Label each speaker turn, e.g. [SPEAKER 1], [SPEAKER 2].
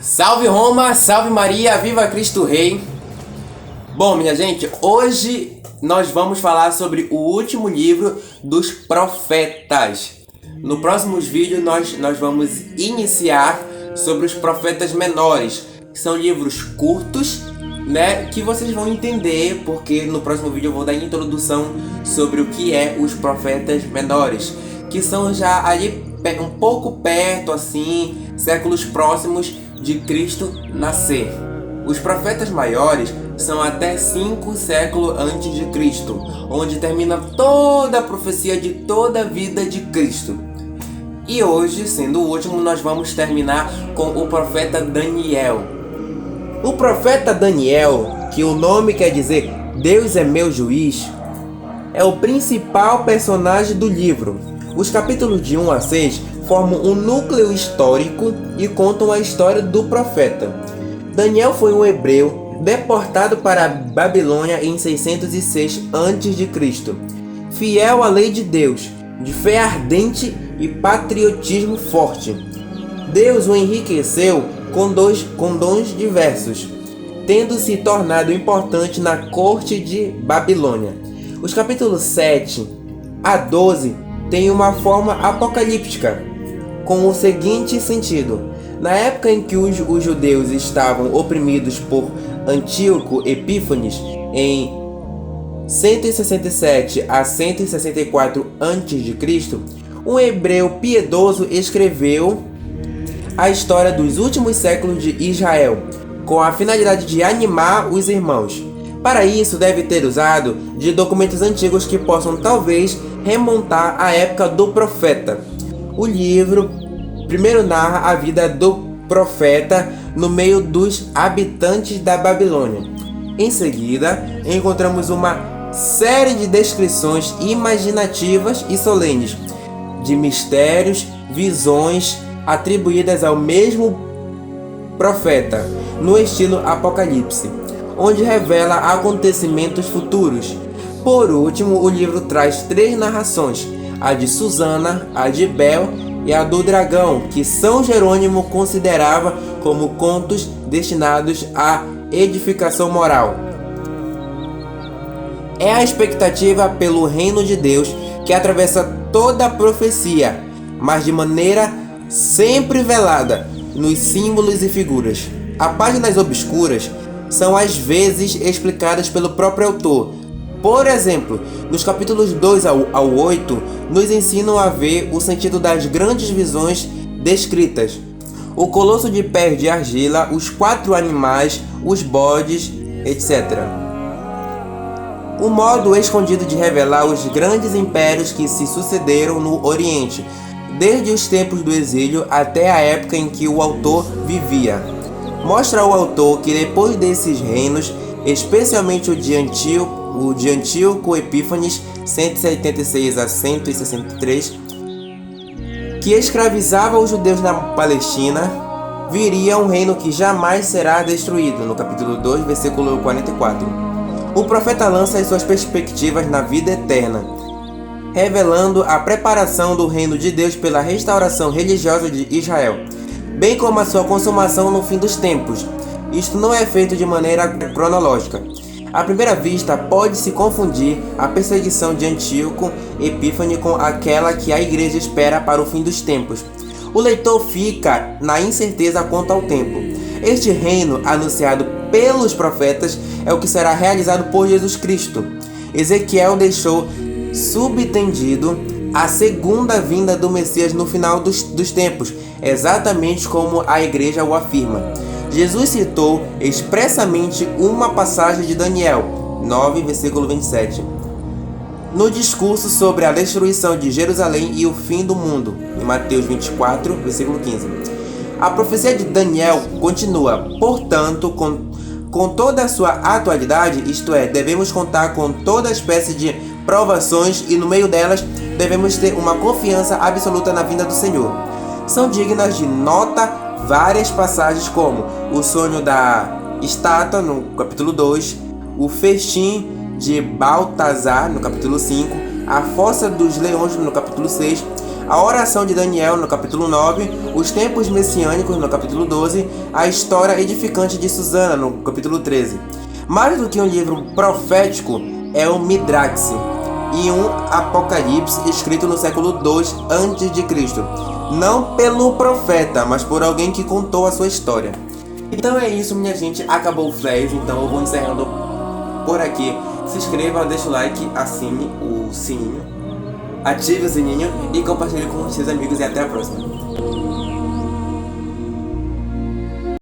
[SPEAKER 1] Salve Roma, salve Maria, viva Cristo Rei! Bom, minha gente, hoje nós vamos falar sobre o último livro dos profetas. No próximos vídeos nós vamos iniciar sobre os profetas menores, que são livros curtos, né, que vocês vão entender, porque no próximo vídeo eu vou dar introdução sobre o que é os profetas menores, que são já ali um pouco perto, assim, séculos próximos de Cristo nascer. Os profetas maiores são até 5 séculos antes de Cristo, onde termina toda a profecia de toda a vida de Cristo. E hoje, sendo o último, nós vamos terminar com o profeta Daniel. O profeta Daniel, que o nome quer dizer Deus é meu juiz, é o principal personagem do livro. Os capítulos de 1 a 6 formam um núcleo histórico e contam a história do profeta. Daniel foi um hebreu deportado para a Babilônia em 606 a.C., fiel à lei de Deus, de fé ardente e patriotismo forte. Deus o enriqueceu com dons diversos, tendo se tornado importante na corte de Babilônia. Os capítulos 7 a 12 têm uma forma apocalíptica, com o seguinte sentido: na época em que os judeus estavam oprimidos por Antíoco Epífanes, em 167 a 164 a.C., um hebreu piedoso escreveu a história dos últimos séculos de Israel, com a finalidade de animar os irmãos. Para isso, deve ter usado de documentos antigos que possam talvez remontar à época do profeta. O livro primeiro narra a vida do profeta no meio dos habitantes da Babilônia. Em seguida, encontramos uma série de descrições imaginativas e solenes de mistérios, visões atribuídas ao mesmo profeta, no estilo Apocalipse, onde revela acontecimentos futuros. Por último, o livro traz 3 narrações: a de Susana, a de Bel e a do dragão, que São Jerônimo considerava como contos destinados à edificação moral. É a expectativa pelo reino de Deus que atravessa toda a profecia, mas de maneira sempre velada nos símbolos e figuras. As páginas obscuras são às vezes explicadas pelo próprio autor. Por exemplo, nos capítulos 2 ao 8, nos ensinam a ver o sentido das grandes visões descritas: o colosso de pés de argila, os 4 animais, os bodes, etc. O modo escondido de revelar os grandes impérios que se sucederam no Oriente, desde os tempos do exílio até a época em que o autor vivia. Mostra ao autor que depois desses reinos, especialmente o de Antíoco Epífanes, 176 a 163, que escravizava os judeus na Palestina, viria um reino que jamais será destruído, no capítulo 2, versículo 44. O profeta lança as suas perspectivas na vida eterna, revelando a preparação do reino de Deus pela restauração religiosa de Israel, bem como a sua consumação no fim dos tempos. Isto não é feito de maneira cronológica. À primeira vista, pode-se confundir a perseguição de Antíoco Epífanes com aquela que a igreja espera para o fim dos tempos. O leitor fica na incerteza quanto ao tempo. Este reino, anunciado pelos profetas, é o que será realizado por Jesus Cristo. Ezequiel deixou subentendido a segunda vinda do Messias no final dos tempos, exatamente como a igreja o afirma. Jesus citou expressamente uma passagem de Daniel 9, versículo 27, no discurso sobre a destruição de Jerusalém e o fim do mundo, em Mateus 24, versículo 15. A profecia de Daniel continua, portanto, com toda a sua atualidade, isto é, devemos contar com toda espécie de provações e no meio delas devemos ter uma confiança absoluta na vinda do Senhor. São dignas de nota várias passagens como o sonho da estátua, no capítulo 2, o festim de Baltazar, no capítulo 5, a fossa dos leões, no capítulo 6, a oração de Daniel no capítulo 9, os tempos messiânicos no capítulo 12, a história edificante de Susana no capítulo 13. Mais do que um livro profético, é um Midrash e um Apocalipse escrito no século II a.C., não pelo profeta, mas por alguém que contou a sua história. Então é isso, minha gente, acabou o Flash, então eu vou encerrando por aqui. Se inscreva, deixa o like, assine o sininho, ative o sininho e compartilhe com os seus amigos e até a próxima.